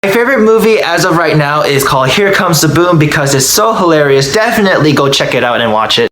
My favorite movie as of right now is called Here Comes the Boom because it's so hilarious. Definitely go check it out and watch it.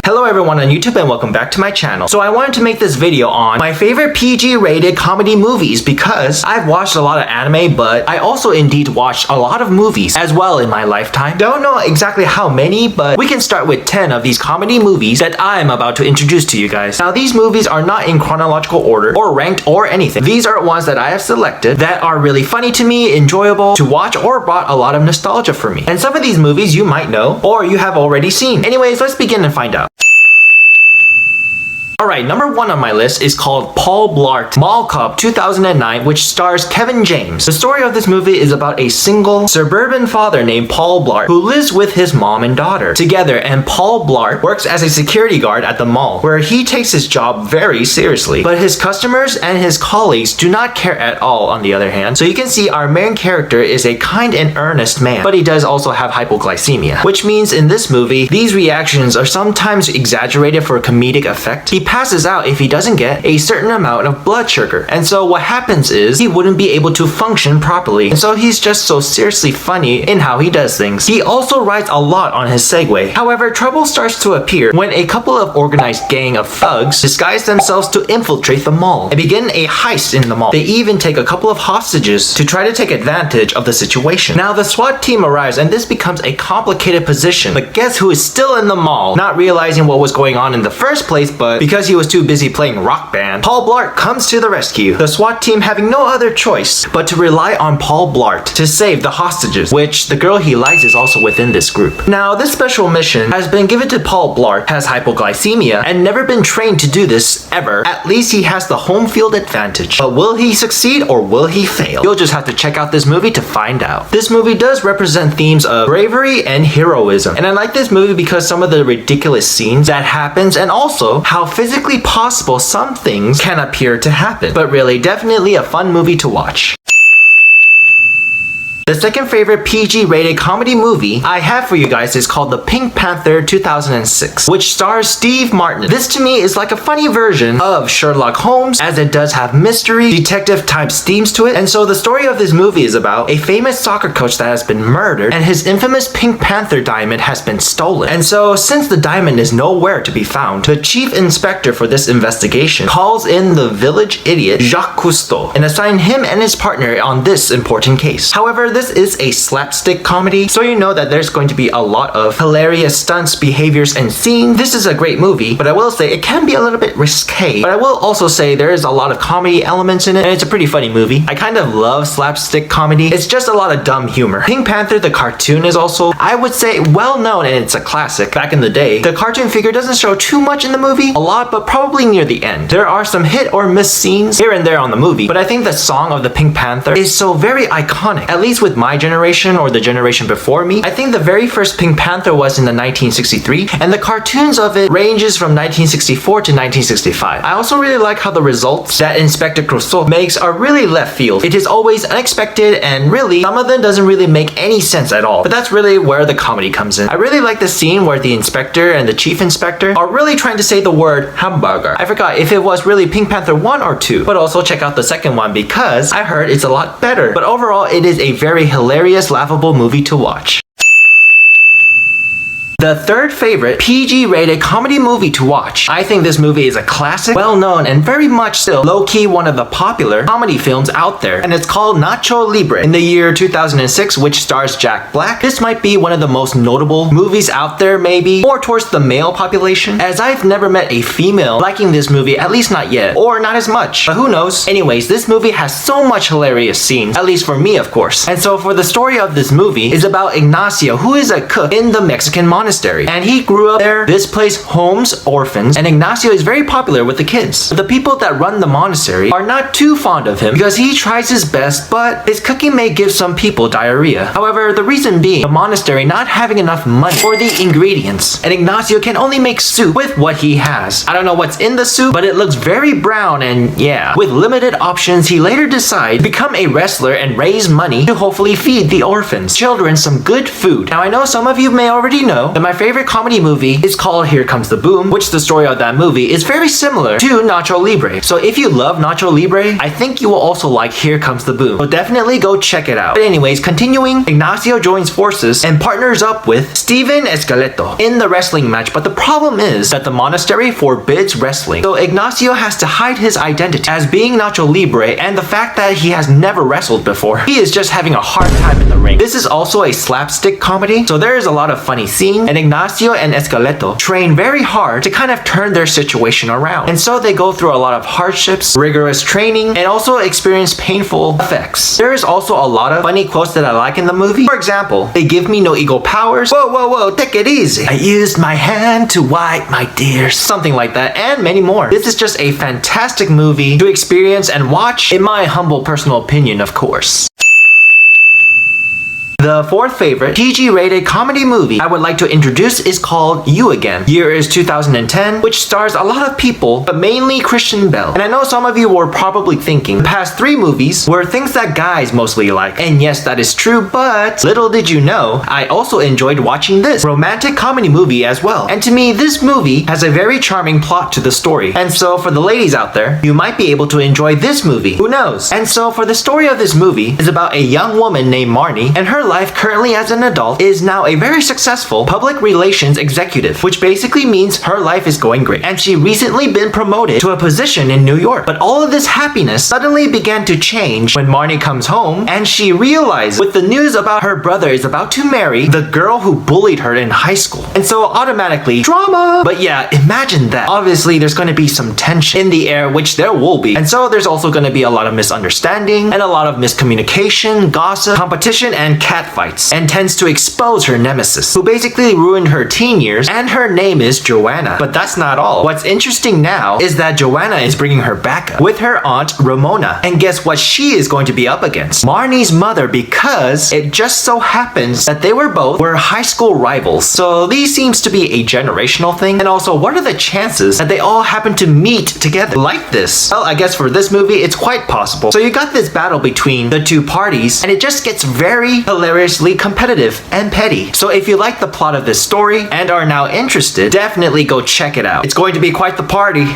Hello everyone on YouTube and welcome back to my channel. So I wanted to make this video on my favorite PG rated comedy movies because I've watched a lot of anime, but I also indeed watched a lot of movies as well in my lifetime. Don't know exactly how many, but we can start with 10 of these comedy movies that I'm about to introduce to you guys. Now these movies are not in chronological order or ranked or anything. These are ones that I have selected that are really funny to me, enjoyable to watch, or brought a lot of nostalgia for me. And some of these movies you might know or you have already seen. Anyways, let's begin and find out. Alright, number 1 on my list is called Paul Blart Mall Cop 2009, which stars Kevin James. The story of this movie is about a single suburban father named Paul Blart who lives with his mom and daughter together, and Paul Blart works as a security guard at the mall where he takes his job very seriously. But his customers and his colleagues do not care at all on the other hand. So you can see our main character is a kind and earnest man, but he does also have hypoglycemia, which means in this movie, these reactions are sometimes exaggerated for comedic effect. He passes out if he doesn't get a certain amount of blood sugar, and so what happens is he wouldn't be able to function properly, and so he's just so seriously funny in how he does things. He also rides a lot on his Segway. However, trouble starts to appear when a couple of organized gang of thugs disguise themselves to infiltrate the mall and begin a heist in the mall. They even take a couple of hostages to try to take advantage of the situation. Now the SWAT team arrives and this becomes a complicated position, but guess who is still in the mall, not realizing what was going on in the first place, but because he was too busy playing Rock Band, Paul Blart comes to the rescue. The SWAT team having no other choice but to rely on Paul Blart to save the hostages, which the girl he likes is also within this group. Now, this special mission has been given to Paul Blart, has hypoglycemia, and never been trained to do this ever. At least he has the home field advantage. But will he succeed or will he fail? You'll just have to check out this movie to find out. This movie does represent themes of bravery and heroism, and I like this movie because some of the ridiculous scenes that happens, and also how physically possible some things can appear to happen. But really, definitely a fun movie to watch. The second favorite PG rated comedy movie I have for you guys is called The Pink Panther 2006, which stars Steve Martin. This to me is like a funny version of Sherlock Holmes, as it does have mystery, detective type themes to it. And so the story of this movie is about a famous soccer coach that has been murdered and his infamous Pink Panther diamond has been stolen. And so since the diamond is nowhere to be found, the chief inspector for this investigation calls in the village idiot Jacques Cousteau and assigns him and his partner on this important case. However, this is a slapstick comedy, so you know that there's going to be a lot of hilarious stunts, behaviors, and scenes. This is a great movie, but I will say it can be a little bit risque. But I will also say there is a lot of comedy elements in it, and it's a pretty funny movie. I kind of love slapstick comedy. It's just a lot of dumb humor. Pink Panther, the cartoon, is also, I would say, well known, and it's a classic. Back in the day, the cartoon figure doesn't show too much in the movie, a lot, but probably near the end. There are some hit or miss scenes here and there on the movie, but I think the song of the Pink Panther is so very iconic, at least with my generation or the generation before me. I think the very first Pink Panther was in the 1963, and the cartoons of it ranges from 1964 to 1965. I also really like how the results that Inspector Clouseau makes are really left field. It is always unexpected, and really, some of them doesn't really make any sense at all. But that's really where the comedy comes in. I really like the scene where the inspector and the chief inspector are really trying to say the word hamburger. I forgot if it was really Pink Panther 1 or 2, but also check out the second one because I heard it's a lot better. But overall, it is a very hilarious, laughable movie to watch. The third favorite PG-rated comedy movie to watch. I think this movie is a classic, well-known, and very much still low-key one of the popular comedy films out there, and it's called Nacholibre in the year 2006, which stars Jack Black. This might be one of the most notable movies out there, maybe more towards the male population, as I've never met a female liking this movie, at least not yet, or not as much, but who knows. Anyways, this movie has so much hilarious scenes, at least for me, of course. And so for the story of this movie is about Ignacio, who is a cook in the Mexican monastery. monastery, and he grew up there. This place homes orphans, and Ignacio is very popular with the kids. The people that run the monastery are not too fond of him because he tries his best, but his cooking may give some people diarrhea. However, the reason being the monastery not having enough money for the ingredients, and Ignacio can only make soup with what he has. I don't know what's in the soup, but it looks very brown, and yeah. With limited options, he later decides to become a wrestler and raise money to hopefully feed the orphans, children some good food. Now I know some of you may already know that my favorite comedy movie is called Here Comes the Boom, which the story of that movie is very similar to Nacholibre. So if you love Nacholibre, I think you will also like Here Comes the Boom. So definitely go check it out. But anyways, continuing, Ignacio joins forces and partners up with Steven Escaleto in the wrestling match, but the problem is that the monastery forbids wrestling. So Ignacio has to hide his identity as being Nacholibre and the fact that he has never wrestled before. He is just having a hard time in the ring. This is also a slapstick comedy, so there is a lot of funny scenes, and Ignacio and Escaleto train very hard to kind of turn their situation around. And so they go through a lot of hardships, rigorous training, and also experience painful effects. There is also a lot of funny quotes that I like in the movie. For example, they give me no ego powers. Whoa, whoa, whoa, take it easy. I used my hand to wipe my tears. Something like that, and many more. This is just a fantastic movie to experience and watch, in my humble personal opinion, of course. The fourth favorite PG-rated comedy movie I would like to introduce is called You Again. Year is 2010, which stars a lot of people, but mainly Christian Bale. And I know some of you were probably thinking the past 3 movies were things that guys mostly like. And yes, that is true, but little did you know, I also enjoyed watching this romantic comedy movie as well. And to me, this movie has a very charming plot to the story. And so for the ladies out there, you might be able to enjoy this movie. Who knows? And so for the story of this movie is about a young woman named Marnie, and her life currently as an adult is now a very successful public relations executive, which basically means her life is going great. And she recently been promoted to a position in New York. But all of this happiness suddenly began to change when Marnie comes home and she realizes with the news about her brother is about to marry the girl who bullied her in high school. And so automatically, drama! But yeah, imagine that. Obviously, there's going to be some tension in the air, which there will be. And so there's also going to be a lot of misunderstanding and a lot of miscommunication, gossip, competition, and catfights, and tends to expose her nemesis, who basically ruined her teen years, and her name is Joanna. But that's not all. What's interesting now is that Joanna is bringing her back up with her aunt Ramona, and guess what she is going to be up against? Marnie's mother, because it just so happens that they were high school rivals. So these seems to be a generational thing, and also what are the chances that they all happen to meet together like this? Well, I guess for this movie, it's quite possible. So you got this battle between the two parties, and it just gets very hilariously competitive and petty. So if you like the plot of this story and are now interested, definitely go check it out. It's going to be quite the party.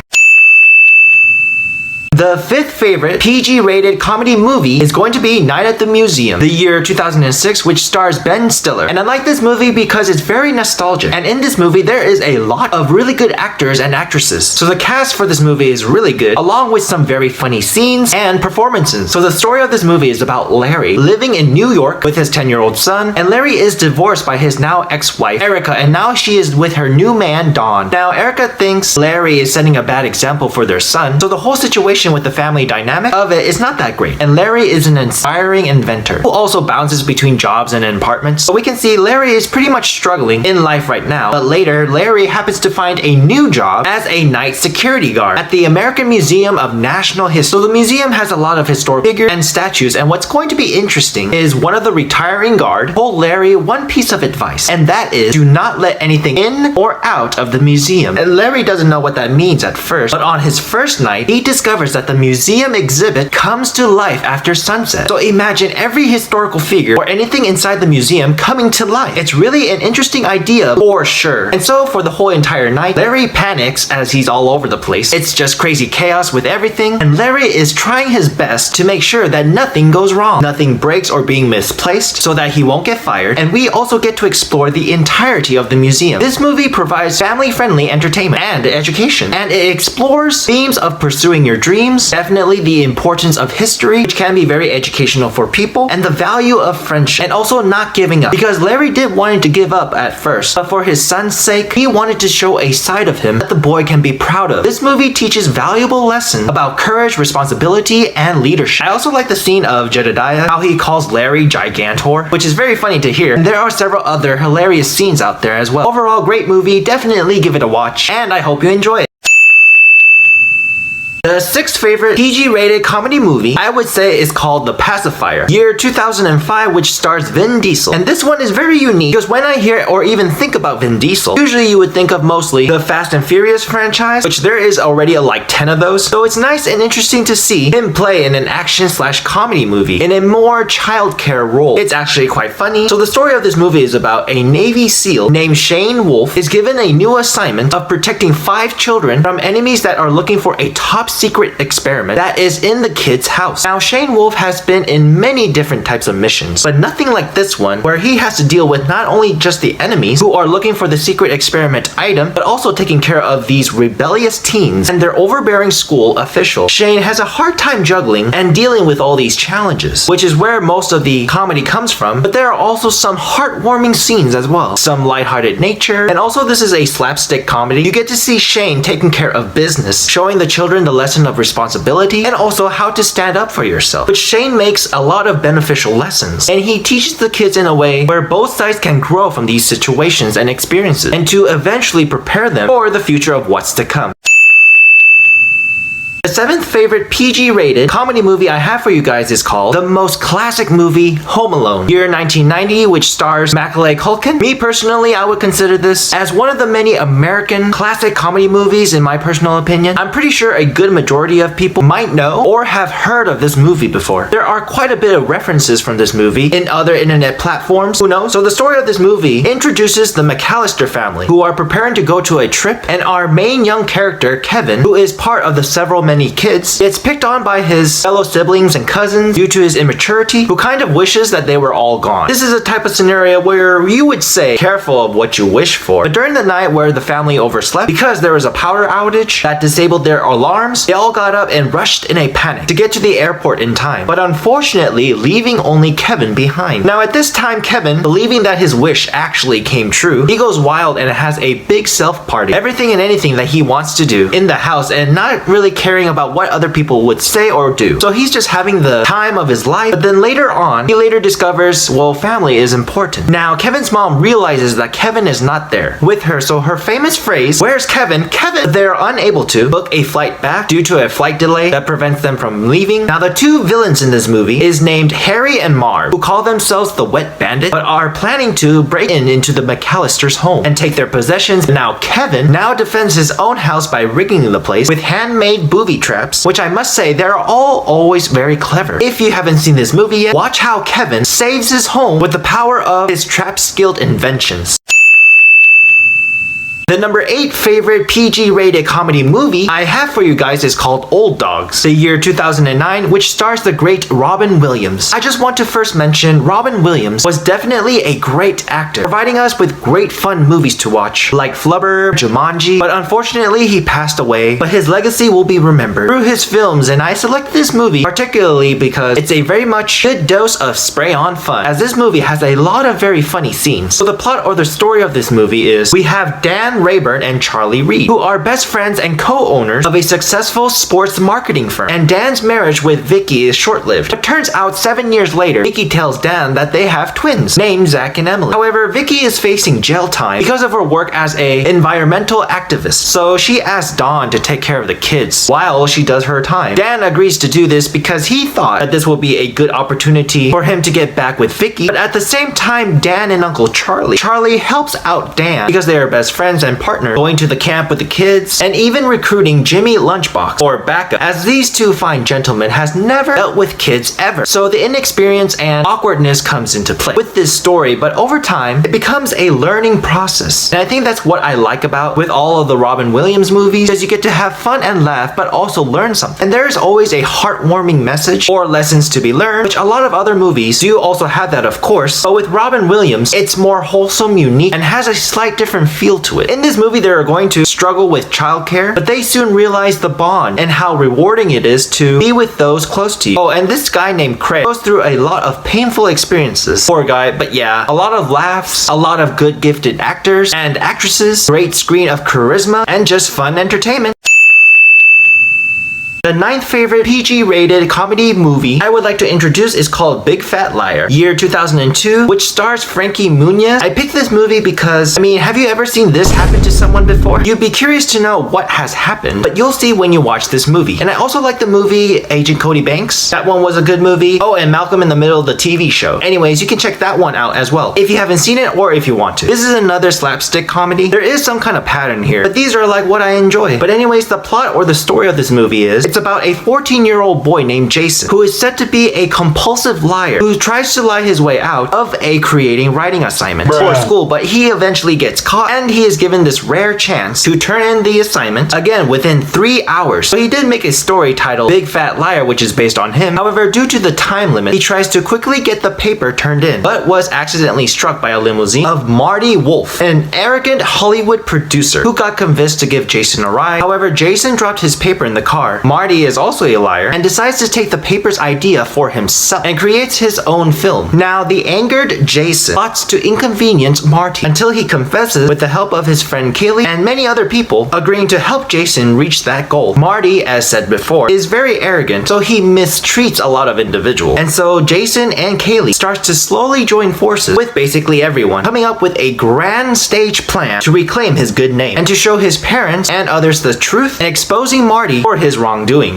The fifth favorite PG-rated comedy movie is going to be Night at the Museum, the year 2006, which stars Ben Stiller. And I like this movie because it's very nostalgic. And in this movie, there is a lot of really good actors and actresses. So the cast for this movie is really good, along with some very funny scenes and performances. So the story of this movie is about Larry living in New York with his 10-year-old son. And Larry is divorced by his now ex-wife, Erica, and now she is with her new man, Don. Now, Erica thinks Larry is setting a bad example for their son. So the whole situation with the family dynamic of it is not that great. And Larry is an inspiring inventor who also bounces between jobs and apartments. So we can see Larry is pretty much struggling in life right now. But later, Larry happens to find a new job as a night security guard at the American Museum of National History. So the museum has a lot of historic figures and statues. And what's going to be interesting is one of the retiring guard told Larry one piece of advice. And that is, do not let anything in or out of the museum. And Larry doesn't know what that means at first. But on his first night, he discovers that the museum exhibit comes to life after sunset. So imagine every historical figure or anything inside the museum coming to life. It's really an interesting idea for sure. And so for the whole entire night, Larry panics as he's all over the place. It's just crazy chaos with everything. And Larry is trying his best to make sure that nothing goes wrong. Nothing breaks or being misplaced so that he won't get fired. And we also get to explore the entirety of the museum. This movie provides family-friendly entertainment and education. And it explores themes of pursuing your dreams dreams, definitely the importance of history, which can be very educational for people, and the value of friendship, and also not giving up. Because Larry did want to give up at first, but for his son's sake, he wanted to show a side of him that the boy can be proud of. This movie teaches valuable lessons about courage, responsibility, and leadership. I also like the scene of Jedediah, how he calls Larry Gigantor, which is very funny to hear. And there are several other hilarious scenes out there as well. Overall, great movie, definitely give it a watch, and I hope you enjoy it. The sixth favorite PG-rated comedy movie I would say is called The Pacifier, year 2005, which stars Vin Diesel. And this one is very unique because when I hear or even think about Vin Diesel, usually you would think of mostly the Fast and Furious franchise, which there is already like 10 of those. So it's nice and interesting to see him play in an action/comedy movie in a more childcare role. It's actually quite funny. So the story of this movie is about a Navy SEAL named Shane Wolf is given a new assignment of protecting 5 children from enemies that are looking for a top secret experiment that is in the kid's house. Now, Shane Wolf has been in many different types of missions, but nothing like this one, where he has to deal with not only just the enemies who are looking for the secret experiment item, but also taking care of these rebellious teens and their overbearing school official. Shane has a hard time juggling and dealing with all these challenges, which is where most of the comedy comes from, but there are also some heartwarming scenes as well, some lighthearted nature, and also this is a slapstick comedy. You get to see Shane taking care of business, showing the children the lesson of responsibility and also how to stand up for yourself. But Shane makes a lot of beneficial lessons, and he teaches the kids in a way where both sides can grow from these situations and experiences and to eventually prepare them for the future of what's to come. The seventh favorite PG-rated comedy movie I have for you guys is called the most classic movie, Home Alone, year 1990, which stars Macaulay Culkin. Me personally, I would consider this as one of the many American classic comedy movies in my personal opinion. I'm pretty sure a good majority of people might know or have heard of this movie before. There are quite a bit of references from this movie in other internet platforms, who knows? So the story of this movie introduces the McAllister family, who are preparing to go to a trip, and our main young character, Kevin, who is part of the several many kids, gets picked on by his fellow siblings and cousins due to his immaturity, who kind of wishes that they were all gone. This is a type of scenario where you would say careful of what you wish for. But during the night where the family overslept, because there was a power outage that disabled their alarms, they all got up and rushed in a panic to get to the airport in time, but unfortunately leaving only Kevin behind. Now at this time, Kevin, believing that his wish actually came true, he goes wild and has a big self party, everything and anything that he wants to do in the house and not really caring about what other people would say or do. So he's just having the time of his life, but then later on, he later discovers, well, family is important. Now, Kevin's mom realizes that Kevin is not there with her, so her famous phrase, "Where's Kevin? Kevin!" They're unable to book a flight back due to a flight delay that prevents them from leaving. Now, the two villains in this movie is named Harry and Marv, who call themselves the Wet Bandit, but are planning to break into the McAllisters' home and take their possessions. Now, Kevin now defends his own house by rigging the place with handmade booby traps, which I must say, they're all always very clever. If you haven't seen this movie yet, watch how Kevin saves his home with the power of his trap-skilled inventions. The number 8 favorite PG-rated comedy movie I have for you guys is called Old Dogs, the year 2009, which stars the great Robin Williams. I just want to first mention Robin Williams was definitely a great actor, providing us with great fun movies to watch, like Flubber, Jumanji, but unfortunately he passed away, but his legacy will be remembered through his films, and I selected this movie particularly because it's a very much good dose of spray-on fun, as this movie has a lot of very funny scenes. So the plot or the story of this movie is, we have Dan Rayburn and Charlie Reed, who are best friends and co-owners of a successful sports marketing firm, and Dan's marriage with Vicky is short-lived. But turns out 7 years later, Vicky tells Dan that they have twins named Zach and Emily. However, Vicky is facing jail time because of her work as an environmental activist, so she asks Dawn to take care of the kids while she does her time. Dan agrees to do this because he thought that this would be a good opportunity for him to get back with Vicky, but at the same time, Dan and Uncle Charlie helps out Dan because they are best friends and partner, going to the camp with the kids, and even recruiting Jimmy Lunchbox, or backup, as these two fine gentlemen has never dealt with kids ever. So the inexperience and awkwardness comes into play with this story, but over time, it becomes a learning process. And I think that's what I like about with all of the Robin Williams movies, is you get to have fun and laugh, but also learn something. And there's always a heartwarming message or lessons to be learned, which a lot of other movies do also have that, of course, but with Robin Williams, it's more wholesome, unique, and has a slight different feel to it. In this movie, they are going to struggle with childcare, but they soon realize the bond and how rewarding it is to be with those close to you. Oh, and this guy named Craig goes through a lot of painful experiences. Poor guy, but yeah, a lot of laughs, a lot of good gifted actors and actresses, great screen of charisma, and just fun entertainment. The 9th favorite PG-rated comedy movie I would like to introduce is called Big Fat Liar, year 2002, which stars Frankie Muniz. I picked this movie because, have you ever seen this happen to someone before? You'd be curious to know what has happened, but you'll see when you watch this movie. And I also like the movie Agent Cody Banks. That one was a good movie. Oh, and Malcolm in the Middle, the TV show. Anyways, you can check that one out as well, if you haven't seen it or if you want to. This is another slapstick comedy. There is some kind of pattern here, but these are like what I enjoy. But anyways, the plot or the story of this movie is, it's about a 14-year-old boy named Jason, who is said to be a compulsive liar who tries to lie his way out of a creating writing assignment for school, but he eventually gets caught and he is given this rare chance to turn in the assignment again within 3 hours. So he did make a story titled Big Fat Liar, which is based on him. However, due to the time limit, he tries to quickly get the paper turned in, but was accidentally struck by a limousine of Marty Wolf, an arrogant Hollywood producer who got convinced to give Jason a ride. However, Jason dropped his paper in the car. Marty is also a liar and decides to take the paper's idea for himself and creates his own film. Now, the angered Jason plots to inconvenience Marty until he confesses with the help of his friend Kaylee and many other people, agreeing to help Jason reach that goal. Marty, as said before, is very arrogant, so he mistreats a lot of individuals. And so Jason and Kaylee starts to slowly join forces with basically everyone, coming up with a grand stage plan to reclaim his good name and to show his parents and others the truth and exposing Marty for his wrongdoing.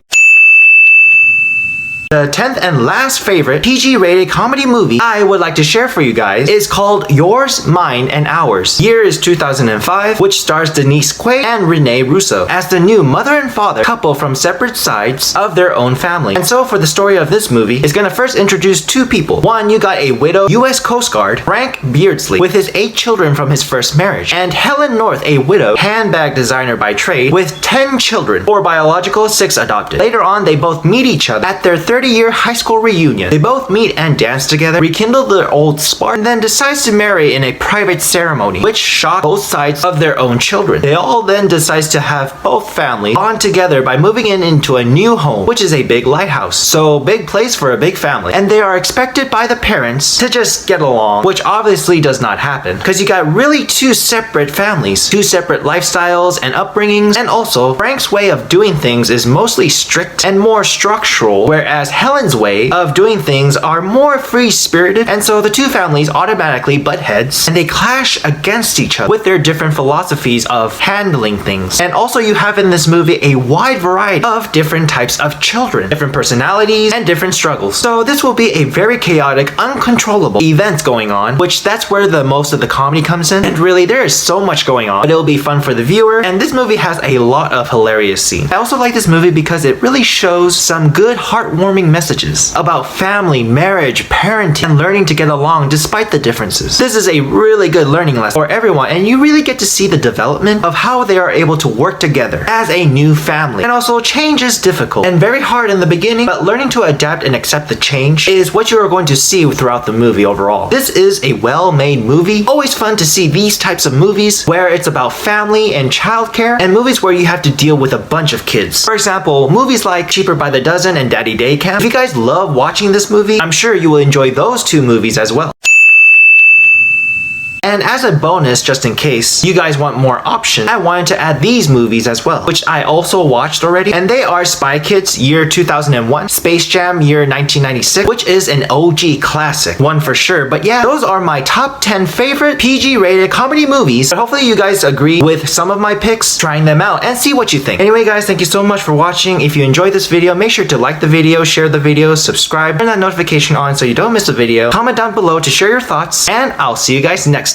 The 10th and last favorite PG-rated comedy movie I would like to share for you guys is called Yours, Mine, and Ours. Year is 2005, which stars Denise Quaid and Rene Russo as the new mother and father couple from separate sides of their own family. And so for the story of this movie, is gonna first introduce two people. One, you got a widow U.S. Coast Guard, Frank Beardsley, with his 8 children from his first marriage, and Helen North, a widow handbag designer by trade, with 10 children, 4 biological, 6 adopted. Later on, they both meet each other at their 30-year high school reunion. They both meet and dance together, rekindle their old spark, and then decides to marry in a private ceremony, which shocked both sides of their own children. They all then decides to have both families bond together by moving into a new home, which is a big lighthouse. So big place for a big family. And they are expected by the parents to just get along, which obviously does not happen, because you got really 2 separate families, 2 separate lifestyles and upbringings, and also Frank's way of doing things is mostly strict and more structural, whereas Helen's way of doing things are more free-spirited, and so the 2 families automatically butt heads and they clash against each other with their different philosophies of handling things. And also you have in this movie a wide variety of different types of children, different personalities, and different struggles. So this will be a very chaotic, uncontrollable events going on, which that's where the most of the comedy comes in. And really, there is so much going on, but it'll be fun for the viewer, and this movie has a lot of hilarious scenes. I also like this movie because it really shows some good, heartwarming messages about family, marriage, parenting, and learning to get along despite the differences. This is a really good learning lesson for everyone, and you really get to see the development of how they are able to work together as a new family. And also, change is difficult and very hard in the beginning, but learning to adapt and accept the change is what you are going to see throughout the movie overall. This is a well-made movie. Always fun to see these types of movies where it's about family and childcare, and movies where you have to deal with a bunch of kids. For example, movies like Cheaper by the Dozen and Daddy Day Camp. If you guys love watching this movie, I'm sure you will enjoy those 2 movies as well. And as a bonus, just in case you guys want more options, I wanted to add these movies as well, which I also watched already. And they are Spy Kids, year 2001, Space Jam, year 1996, which is an OG classic, one for sure. But yeah, those are my top 10 favorite PG-rated comedy movies. But hopefully you guys agree with some of my picks, trying them out, and see what you think. Anyway guys, thank you so much for watching. If you enjoyed this video, make sure to like the video, share the video, subscribe, turn that notification on so you don't miss a video. Comment down below to share your thoughts, and I'll see you guys next time.